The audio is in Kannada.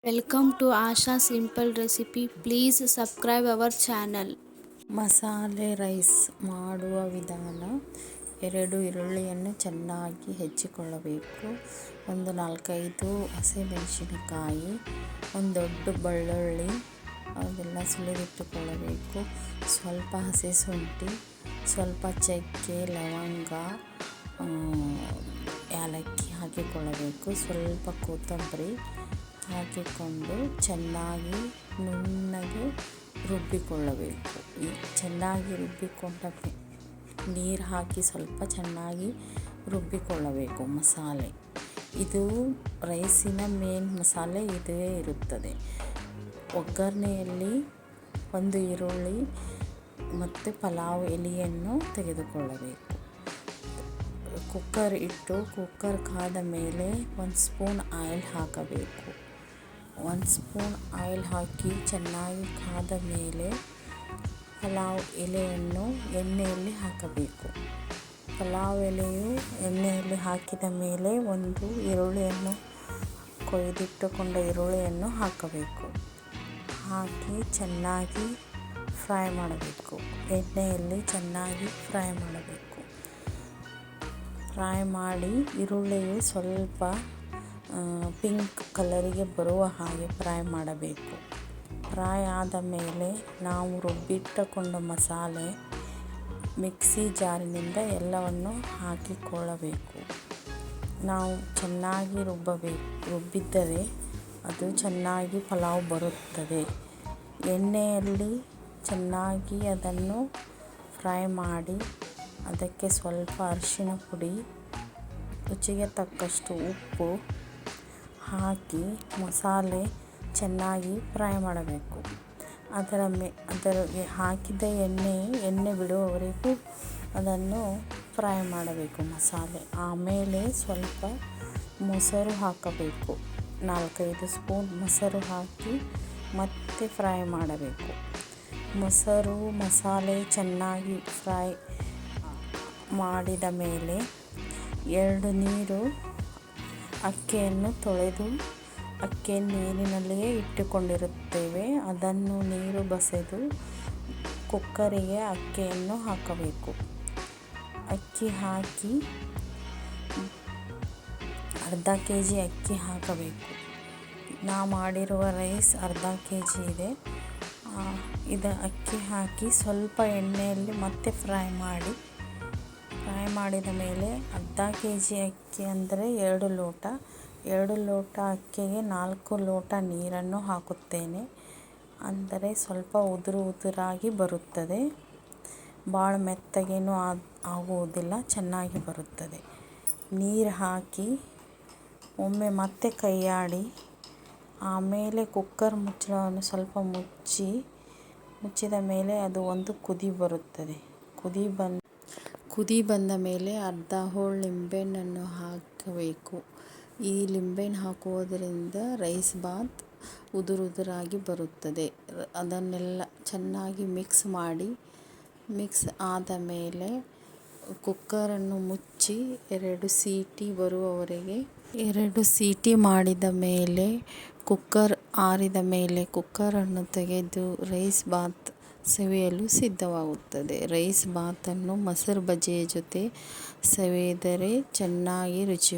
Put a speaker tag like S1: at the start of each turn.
S1: Welcome to Asha Simple Recipe. Please subscribe our channel.
S2: ಮಸಾಲೆ ರೈಸ್ ಮಾಡುವ ವಿಧಾನ. 2 ಈರುಳ್ಳಿಯನ್ನು ಚೆನ್ನಾಗಿ ಹೆಚ್ಚಿಕೊಳ್ಳಬೇಕು. ಒಂದು 4-5 ಹಸಿಮೆಣಸಿನಕಾಯಿ, ಒಂದು ದೊಡ್ಡ ಬೆಳ್ಳುಳ್ಳಿ ಅದೆಲ್ಲ ಸುಲಿದಿಟ್ಟುಕೊಳ್ಳಬೇಕು. ಸ್ವಲ್ಪ ಹಸಿ ಶುಂಠಿ, ಸ್ವಲ್ಪ ಚಕ್ಕೆ, ಲವಂಗ, ಏಲಕ್ಕಿ ಹಾಕಿಕೊಳ್ಳಬೇಕು. ಸ್ವಲ್ಪ ಕೊತ್ತಂಬರಿ ಹಾಕಿಕೊಂಡು ಚೆನ್ನಾಗಿ ನುಣ್ಣಗೆ ರುಬ್ಬಿಕೊಳ್ಳಬೇಕು. ಚೆನ್ನಾಗಿ ರುಬ್ಬಿಕೊಂಡ ನೀರು ಹಾಕಿ ಸ್ವಲ್ಪ ಚೆನ್ನಾಗಿ ರುಬ್ಬಿಕೊಳ್ಳಬೇಕು ಮಸಾಲೆ. ಇದು ರೈಸಿನ ಮೇನ್ ಮಸಾಲೆ ಇದೇ ಇರುತ್ತದೆ. ಒಗ್ಗರಣೆಯಲ್ಲಿ ಒಂದು ಈರುಳ್ಳಿ ಮತ್ತು ಪಲಾವ್ ಎಲೆಯನ್ನು ತೆಗೆದುಕೊಳ್ಳಬೇಕು. ಕುಕ್ಕರ್ ಇಟ್ಟು ಕುಕ್ಕರ್ ಕಾದ ಮೇಲೆ 1 ಸ್ಪೂನ್ ಆಯಿಲ್ ಹಾಕಬೇಕು. 1 ಸ್ಪೂನ್ ಆಯಿಲ್ ಹಾಕಿ ಚೆನ್ನಾಗಿ ಕಾದ ಮೇಲೆ ಪಲಾವ್ ಎಲೆಯನ್ನು ಎಣ್ಣೆಯಲ್ಲಿ ಹಾಕಬೇಕು. ಪಲಾವ್ ಎಲೆಯು ಎಣ್ಣೆಯಲ್ಲಿ ಹಾಕಿದ ಮೇಲೆ ಒಂದು ಈರುಳ್ಳಿಯನ್ನು ಕೊಯ್ದಿಟ್ಟುಕೊಂಡ ಈರುಳ್ಳಿಯನ್ನು ಹಾಕಬೇಕು. ಹಾಕಿ ಚೆನ್ನಾಗಿ ಫ್ರೈ ಮಾಡಬೇಕು. ಎಣ್ಣೆಯಲ್ಲಿ ಚೆನ್ನಾಗಿ ಫ್ರೈ ಮಾಡಬೇಕು. ಫ್ರೈ ಮಾಡಿ ಈರುಳ್ಳಿಯು ಸ್ವಲ್ಪ ಪಿಂಕ್ ಕಲರಿಗೆ ಬರುವ ಹಾಗೆ ಫ್ರೈ ಮಾಡಬೇಕು. ಫ್ರೈ ಆದ ಮೇಲೆ ನಾವು ರುಬ್ಬಿಟ್ಟುಕೊಂಡ ಮಸಾಲೆ ಮಿಕ್ಸಿ ಜಾರಿನಿಂದ ಎಲ್ಲವನ್ನು ಹಾಕಿಕೊಳ್ಳಬೇಕು. ನಾವು ಚೆನ್ನಾಗಿ ರುಬ್ಬಿದ್ದರೆ ಅದು ಚೆನ್ನಾಗಿ ಪಲಾವ್ ಬರುತ್ತದೆ. ಎಣ್ಣೆಯಲ್ಲಿ ಚೆನ್ನಾಗಿ ಅದನ್ನು ಫ್ರೈ ಮಾಡಿ ಅದಕ್ಕೆ ಸ್ವಲ್ಪ ಅರಿಶಿಣ ಪುಡಿ, ರುಚಿಗೆ ತಕ್ಕಷ್ಟು ಉಪ್ಪು ಹಾಕಿ ಮಸಾಲೆ ಚೆನ್ನಾಗಿ ಫ್ರೈ ಮಾಡಬೇಕು. ಅದರಿಗೆ ಹಾಕಿದ ಎಣ್ಣೆ ಬಿಡುವವರೆಗೂ ಅದನ್ನು ಫ್ರೈ ಮಾಡಬೇಕು ಮಸಾಲೆ. ಆಮೇಲೆ ಸ್ವಲ್ಪ ಮೊಸರು ಹಾಕಬೇಕು. 4-5 ಸ್ಪೂನ್ ಮೊಸರು ಹಾಕಿ ಮತ್ತೆ ಫ್ರೈ ಮಾಡಬೇಕು. ಮೊಸರು ಮಸಾಲೆ ಚೆನ್ನಾಗಿ ಫ್ರೈ ಮಾಡಿದ ಮೇಲೆ 2 ನೀರು ಅಕ್ಕಿಯನ್ನು ತೊಳೆದು ನೀರಿನಲ್ಲಿಯೇ ಇಟ್ಟುಕೊಂಡಿರುತ್ತೇವೆ. ಅದನ್ನು ನೀರು ಬಸಿದು ಕುಕ್ಕರಿಗೆ ಅಕ್ಕಿಯನ್ನು ಹಾಕಬೇಕು. ಅಕ್ಕಿ ಹಾಕಿ ಅರ್ಧ kg ಅಕ್ಕಿ ಹಾಕಬೇಕು. ನಾ ಮಾಡಿರುವ ರೈಸ್ ಅರ್ಧ kg ಇದೆ. ಅಕ್ಕಿ ಹಾಕಿ ಸ್ವಲ್ಪ ಎಣ್ಣೆಯಲ್ಲಿ ಮತ್ತೆ ಫ್ರೈ ಮಾಡಿದ ಮೇಲೆ ಅರ್ಧ kg ಅಕ್ಕಿ ಅಂದರೆ 2 ಲೋಟ. 2 ಲೋಟ ಅಕ್ಕಿಗೆ 4 ಲೋಟ ನೀರನ್ನು ಹಾಕುತ್ತೇನೆ. ಅಂದರೆ ಸ್ವಲ್ಪ ಉದುರಾಗಿ ಬರುತ್ತದೆ. ಭಾಳ ಮೆತ್ತಗೇನೂ ಆಗುವುದಿಲ್ಲ, ಚೆನ್ನಾಗಿ ಬರುತ್ತದೆ. ನೀರು ಹಾಕಿ ಒಮ್ಮೆ ಮತ್ತೆ ಕೈಯಾಡಿ ಆಮೇಲೆ ಕುಕ್ಕರ್ ಮುಚ್ಚಳವನ್ನು ಸ್ವಲ್ಪ ಮುಚ್ಚಿದ ಮೇಲೆ ಅದು ಒಂದು ಕುದಿ ಬರುತ್ತದೆ. ಕುದಿ ಬಂದ ಮೇಲೆ ಅರ್ಧ ಹೋಳು ಲಿಂಬೆಹಣ್ಣನ್ನು ಹಾಕಬೇಕು. ಈ ಲಿಂಬೆಹಣ್ಣು ಹಾಕುವುದರಿಂದ ರೈಸ್ ಬಾತ್ ಉದುರಾಗಿ ಬರುತ್ತದೆ. ಅದನ್ನೆಲ್ಲ ಚೆನ್ನಾಗಿ ಮಿಕ್ಸ್ ಆದ ಮೇಲೆ ಕುಕ್ಕರನ್ನು ಮುಚ್ಚಿ 2 ಸೀಟಿ ಬರುವವರೆಗೆ 2 ಸೀಟಿ ಮಾಡಿದ ಮೇಲೆ ಕುಕ್ಕರ್ ಆರಿದ ಮೇಲೆ ಕುಕ್ಕರನ್ನು ತೆಗೆದು ರೈಸ್ ಬಾತ್ ಸವಿಯಲು ಸಿದ್ಧವಾಗುತ್ತದೆ. ರೈಸ್ ಬಾತನ್ನು ಮೊಸರು ಬಜ್ಜಿಯ ಜೊತೆ ಸವಿದರೆ ಚೆನ್ನಾಗಿ ರುಚಿ